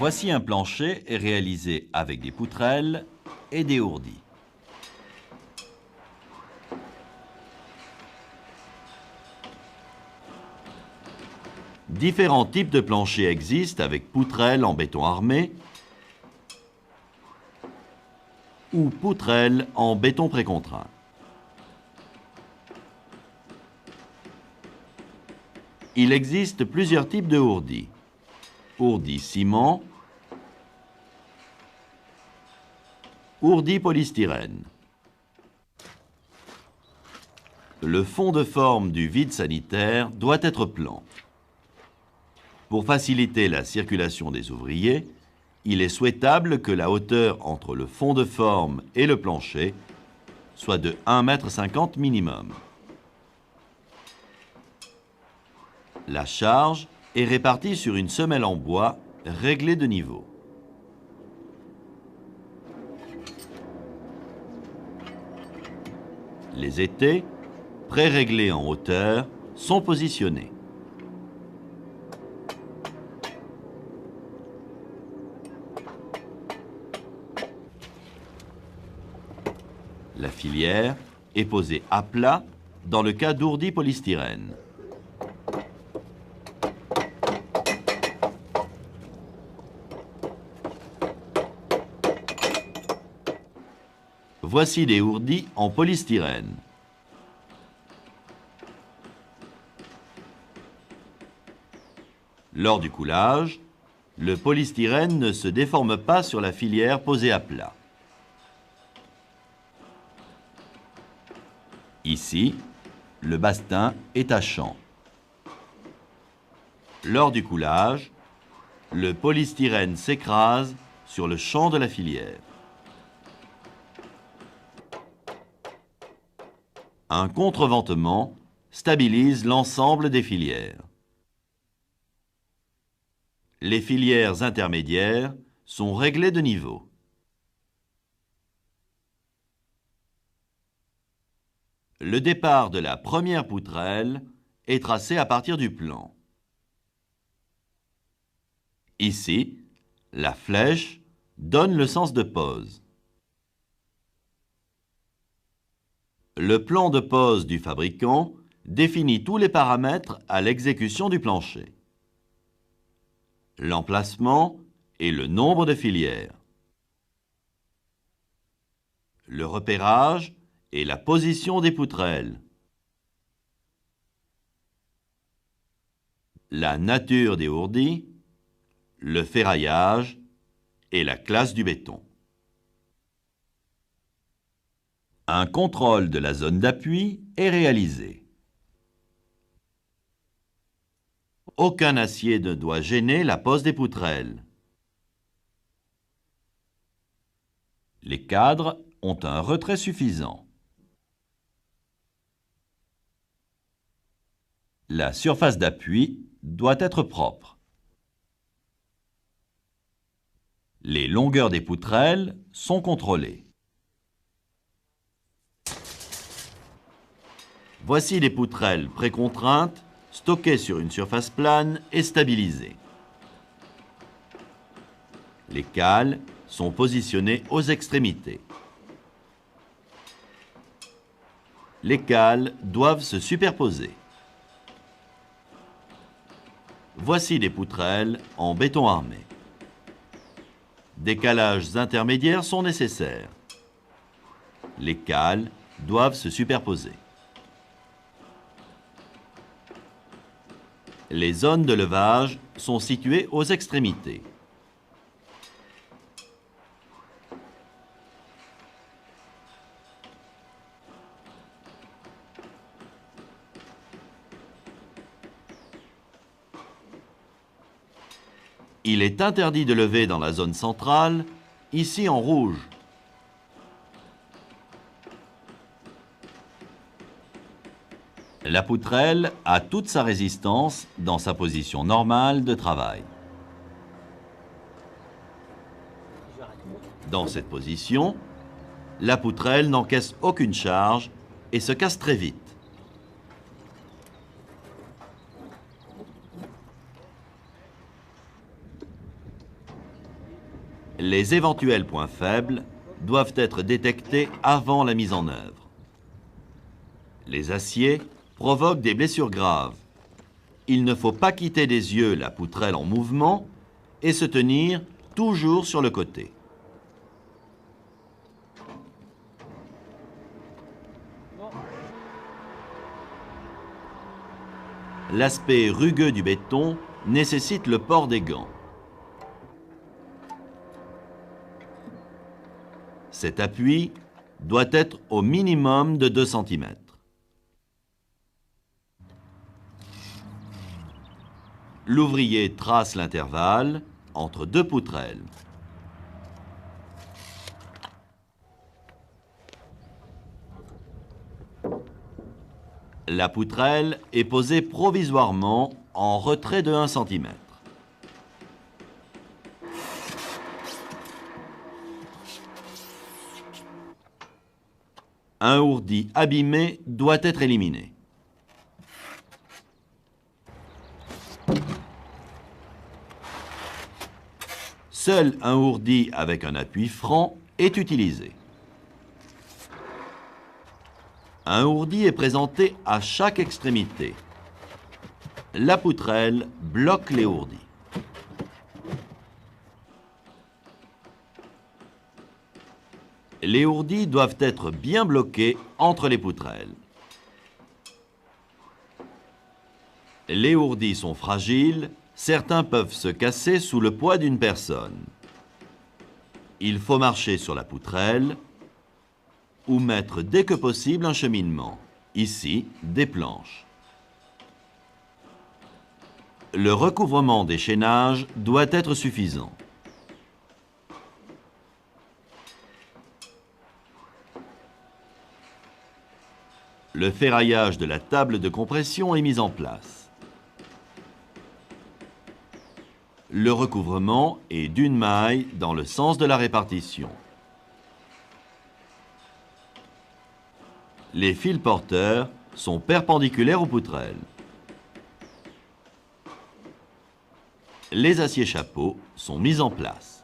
Voici un plancher réalisé avec des poutrelles et des ourdis. Différents types de planchers existent avec poutrelles en béton armé ou poutrelles en béton précontraint. Il existe plusieurs types de ourdis. Ourdis ciment, ourdis polystyrène. Le fond de forme du vide sanitaire doit être plan. Pour faciliter la circulation des ouvriers, il est souhaitable que la hauteur entre le fond de forme et le plancher soit de 1,50 m minimum. La charge est répartie sur une semelle en bois réglée de niveau. Les étais, pré-réglés en hauteur, sont positionnés. La filière est posée à plat dans le cas d'ourdis polystyrène. Voici des ourdis en polystyrène. Lors du coulage, le polystyrène ne se déforme pas sur la filière posée à plat. Ici, le bastin est à champ. Lors du coulage, le polystyrène s'écrase sur le champ de la filière. Un contreventement stabilise l'ensemble des filières. Les filières intermédiaires sont réglées de niveau. Le départ de la première poutrelle est tracé à partir du plan. Ici, la flèche donne le sens de pose. Le plan de pose du fabricant définit tous les paramètres à l'exécution du plancher. L'emplacement et le nombre de filières. Le repérage et la position des poutrelles. La nature des ourdis, le ferraillage et la classe du béton. Un contrôle de la zone d'appui est réalisé. Aucun acier ne doit gêner la pose des poutrelles. Les cadres ont un retrait suffisant. La surface d'appui doit être propre. Les longueurs des poutrelles sont contrôlées. Voici des poutrelles précontraintes, stockées sur une surface plane et stabilisées. Les cales sont positionnés aux extrémités. Les cales doivent se superposer. Voici des poutrelles en béton armé. Des calages intermédiaires sont nécessaires. Les cales doivent se superposer. Les zones de levage sont situées aux extrémités. Il est interdit de lever dans la zone centrale, ici en rouge. La poutrelle a toute sa résistance dans sa position normale de travail. Dans cette position, la poutrelle n'encaisse aucune charge et se casse très vite. Les éventuels points faibles doivent être détectés avant la mise en œuvre. Les aciers provoquent des blessures graves. Il ne faut pas quitter des yeux la poutrelle en mouvement et se tenir toujours sur le côté. L'aspect rugueux du béton nécessite le port des gants. Cet appui doit être au minimum de 2 cm. L'ouvrier trace l'intervalle entre 2 poutrelles. La poutrelle est posée provisoirement en retrait de 1 cm. Un ourdi abîmé doit être éliminé. Seul un ourdi avec un appui franc est utilisé. Un ourdi est présenté à chaque extrémité. La poutrelle bloque les ourdis. Les ourdis doivent être bien bloqués entre les poutrelles. Les ourdis sont fragiles, certains peuvent se casser sous le poids d'une personne. Il faut marcher sur la poutrelle ou mettre dès que possible un cheminement, ici des planches. Le recouvrement des chaînages doit être suffisant. Le ferraillage de la table de compression est mis en place. Le recouvrement est d'une maille dans le sens de la répartition. Les fils porteurs sont perpendiculaires aux poutrelles. Les aciers chapeaux sont mis en place.